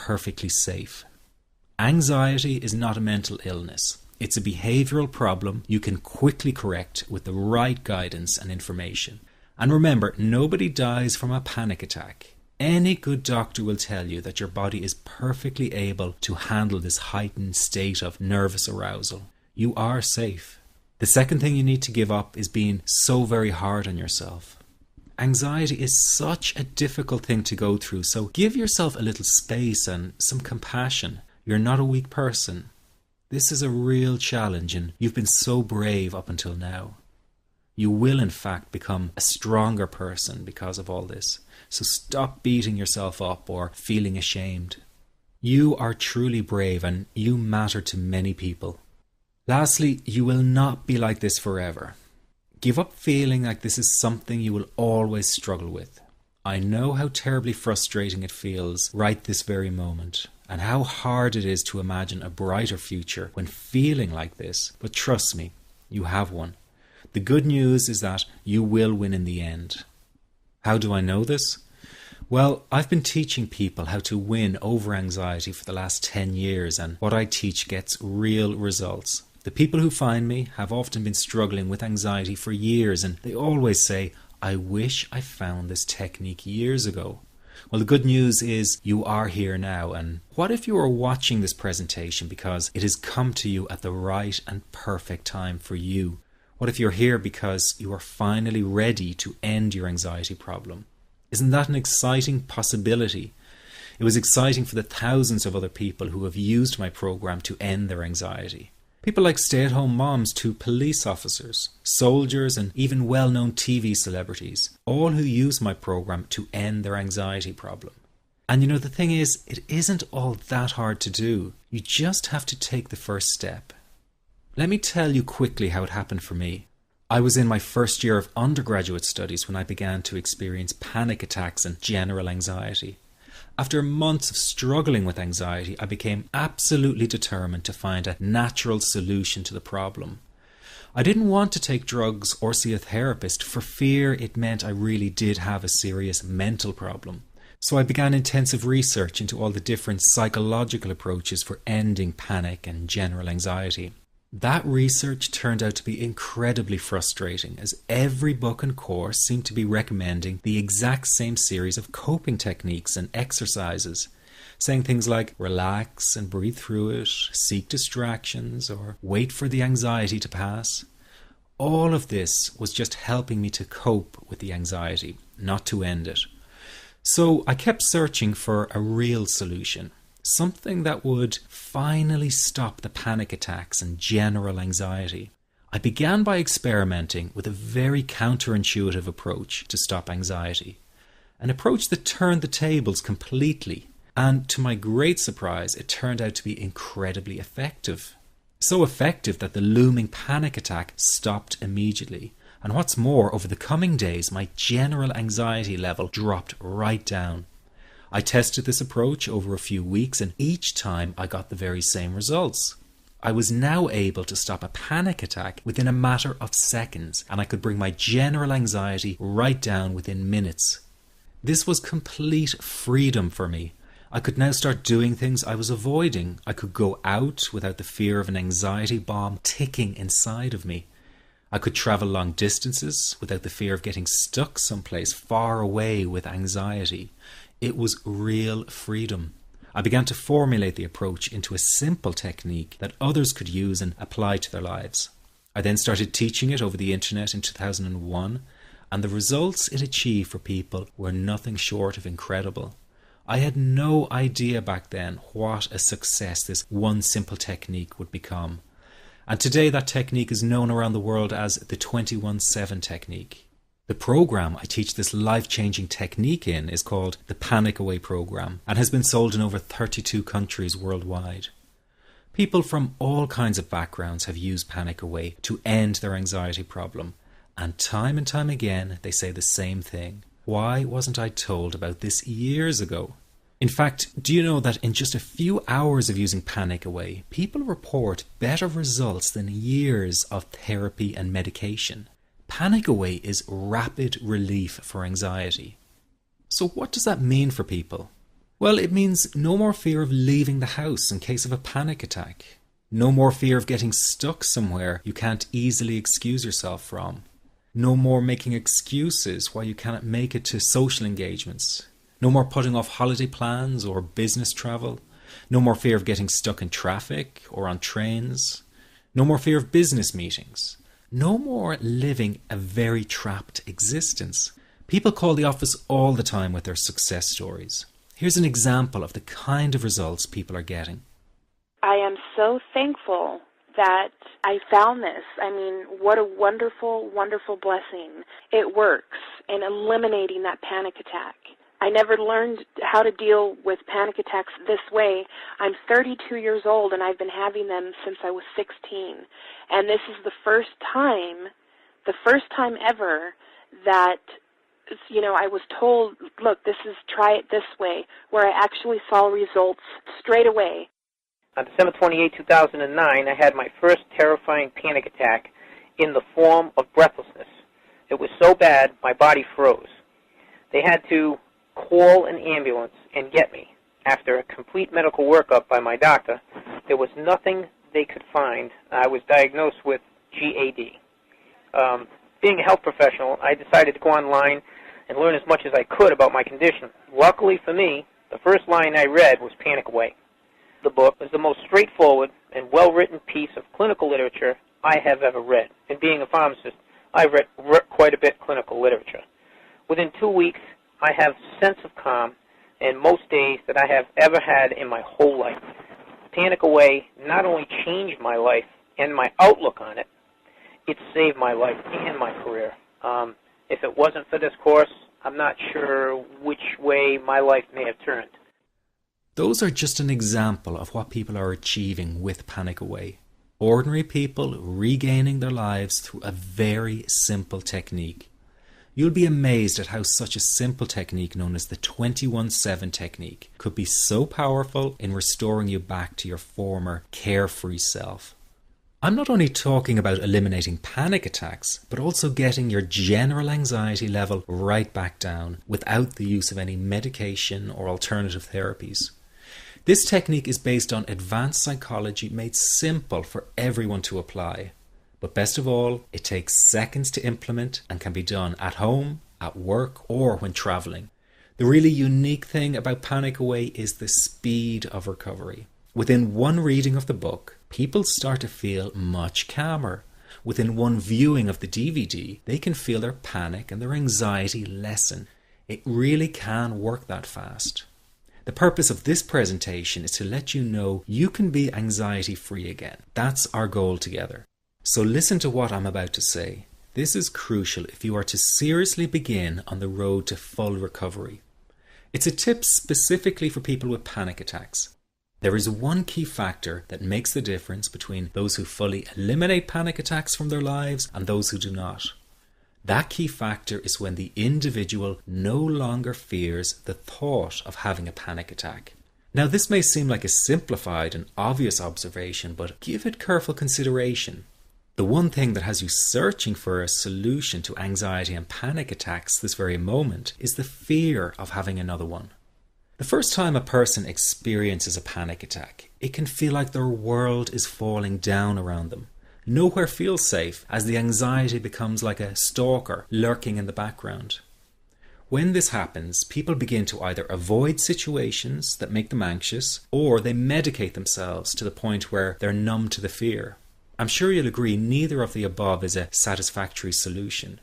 perfectly safe. Anxiety is not a mental illness. It's a behavioral problem you can quickly correct with the right guidance and information. And remember, nobody dies from a panic attack. Any good doctor will tell you that your body is perfectly able to handle this heightened state of nervous arousal. You are safe. The second thing you need to give up is being so very hard on yourself. Anxiety is such a difficult thing to go through, so give yourself a little space and some compassion. You're not a weak person. This is a real challenge, and you've been so brave up until now. You will in fact become a stronger person because of all this. So stop beating yourself up or feeling ashamed. You are truly brave and you matter to many people. Lastly, you will not be like this forever. Give up feeling like this is something you will always struggle with. I know how terribly frustrating it feels right this very moment, and how hard it is to imagine a brighter future when feeling like this, but trust me, you have one. The good news is that you will win in the end. How do I know this? Well, I've been teaching people how to win over anxiety for the last 10 years, and what I teach gets real results. The people who find me have often been struggling with anxiety for years, and they always say, I wish I found this technique years ago. Well, the good news is you are here now, and what if you are watching this presentation because it has come to you at the right and perfect time for you? What if you're here because you are finally ready to end your anxiety problem? Isn't that an exciting possibility? It was exciting for the thousands of other people who have used my program to end their anxiety. People like stay-at-home moms to police officers, soldiers, and even well-known TV celebrities, all who use my program to end their anxiety problem. And you know, the thing is, it isn't all that hard to do. You just have to take the first step. Let me tell you quickly how it happened for me. I was in my first year of undergraduate studies when I began to experience panic attacks and general anxiety. After months of struggling with anxiety, I became absolutely determined to find a natural solution to the problem. I didn't want to take drugs or see a therapist for fear it meant I really did have a serious mental problem. So I began intensive research into all the different psychological approaches for ending panic and general anxiety. That research turned out to be incredibly frustrating, as every book and course seemed to be recommending the exact same series of coping techniques and exercises, saying things like relax and breathe through it, seek distractions, or wait for the anxiety to pass. All of this was just helping me to cope with the anxiety, not to end it. So I kept searching for a real solution. Something that would finally stop the panic attacks and general anxiety. I began by experimenting with a very counterintuitive approach to stop anxiety. An approach that turned the tables completely, and to my great surprise, it turned out to be incredibly effective. So effective that the looming panic attack stopped immediately. And what's more, over the coming days, my general anxiety level dropped right down. I tested this approach over a few weeks, and each time I got the very same results. I was now able to stop a panic attack within a matter of seconds, and I could bring my general anxiety right down within minutes. This was complete freedom for me. I could now start doing things I was avoiding. I could go out without the fear of an anxiety bomb ticking inside of me. I could travel long distances without the fear of getting stuck someplace far away with anxiety. It was real freedom. I began to formulate the approach into a simple technique that others could use and apply to their lives. I then started teaching it over the internet in 2001, and the results it achieved for people were nothing short of incredible. I had no idea back then what a success this one simple technique would become. And today that technique is known around the world as the 21-7 technique. The program I teach this life-changing technique in is called the Panic Away program and has been sold in over 32 countries worldwide. People from all kinds of backgrounds have used Panic Away to end their anxiety problem, and time again they say the same thing. Why wasn't I told about this years ago? In fact, do you know that in just a few hours of using Panic Away, people report better results than years of therapy and medication? Panic Away is rapid relief for anxiety. So what does that mean for people? Well, it means no more fear of leaving the house in case of a panic attack. No more fear of getting stuck somewhere you can't easily excuse yourself from. No more making excuses why you cannot make it to social engagements. No more putting off holiday plans or business travel. No more fear of getting stuck in traffic or on trains. No more fear of business meetings. No more living a very trapped existence. People call the office all the time with their success stories. Here's an example of the kind of results people are getting. I am so thankful that I found this. I mean, what a wonderful, wonderful blessing. It works in eliminating that panic attack. I never learned how to deal with panic attacks this way. I'm 32 years old and I've been having them since I was 16. And this is the first time ever that, I was told, look, try it this way, where I actually saw results straight away. On December 28, 2009, I had my first terrifying panic attack in the form of breathlessness. It was so bad, my body froze. They had to call an ambulance and get me. After a complete medical workup by my doctor, there was nothing they could find. I was diagnosed with GAD. Being a health professional, I decided to go online and learn as much as I could about my condition. Luckily for me, the first line I read was Panic Away. The book is the most straightforward and well-written piece of clinical literature I have ever read. And being a pharmacist, I've read quite a bit of clinical literature. Within 2 weeks, I have a sense of calm and most days that I have ever had in my whole life. Panic Away not only changed my life and my outlook on it, it saved my life and my career. If it wasn't for this course, I'm not sure which way my life may have turned. Those are just an example of what people are achieving with Panic Away. Ordinary people regaining their lives through a very simple technique. You'll be amazed at how such a simple technique known as the 21-7 technique could be so powerful in restoring you back to your former carefree self. I'm not only talking about eliminating panic attacks, but also getting your general anxiety level right back down without the use of any medication or alternative therapies. This technique is based on advanced psychology made simple for everyone to apply. But best of all, it takes seconds to implement and can be done at home, at work, or when traveling. The really unique thing about Panic Away is the speed of recovery. Within one reading of the book, people start to feel much calmer. Within one viewing of the DVD, they can feel their panic and their anxiety lessen. It really can work that fast. The purpose of this presentation is to let you know you can be anxiety-free again. That's our goal together. So listen to what I'm about to say. This is crucial if you are to seriously begin on the road to full recovery. It's a tip specifically for people with panic attacks. There is one key factor that makes the difference between those who fully eliminate panic attacks from their lives and those who do not. That key factor is when the individual no longer fears the thought of having a panic attack. Now, this may seem like a simplified and obvious observation, but give it careful consideration. The one thing that has you searching for a solution to anxiety and panic attacks this very moment is the fear of having another one. The first time a person experiences a panic attack, it can feel like their world is falling down around them. Nowhere feels safe as the anxiety becomes like a stalker lurking in the background. When this happens, people begin to either avoid situations that make them anxious, or they medicate themselves to the point where they're numb to the fear. I'm sure you'll agree neither of the above is a satisfactory solution.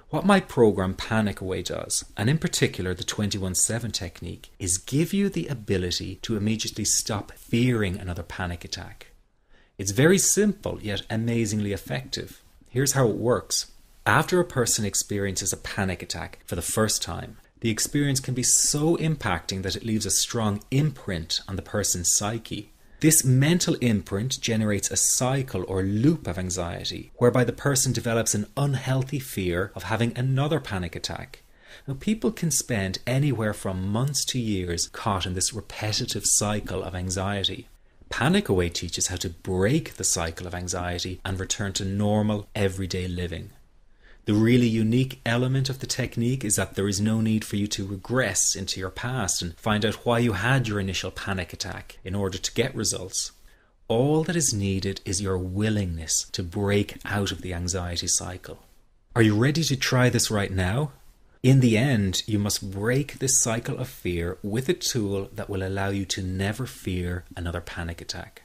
What my program Panic Away does, and in particular the 21-7 technique, is give you the ability to immediately stop fearing another panic attack. It's very simple yet amazingly effective. Here's how it works. After a person experiences a panic attack for the first time, the experience can be so impacting that it leaves a strong imprint on the person's psyche. This mental imprint generates a cycle or loop of anxiety, whereby the person develops an unhealthy fear of having another panic attack. Now, people can spend anywhere from months to years caught in this repetitive cycle of anxiety. Panic Away teaches how to break the cycle of anxiety and return to normal, everyday living. The really unique element of the technique is that there is no need for you to regress into your past and find out why you had your initial panic attack in order to get results. All that is needed is your willingness to break out of the anxiety cycle. Are you ready to try this right now? In the end, you must break this cycle of fear with a tool that will allow you to never fear another panic attack.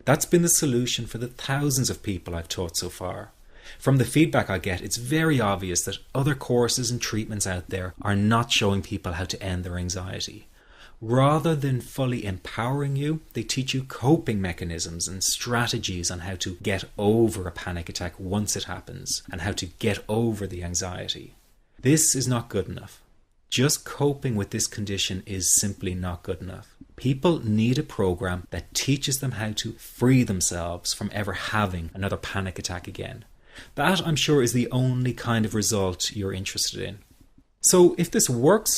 That's been the solution for the thousands of people I've taught so far. From the feedback I get, it's very obvious that other courses and treatments out there are not showing people how to end their anxiety. Rather than fully empowering you, they teach you coping mechanisms and strategies on how to get over a panic attack once it happens and how to get over the anxiety. This is not good enough. Just coping with this condition is simply not good enough. People need a program that teaches them how to free themselves from ever having another panic attack again. That, I'm sure, is the only kind of result you're interested in. So if this works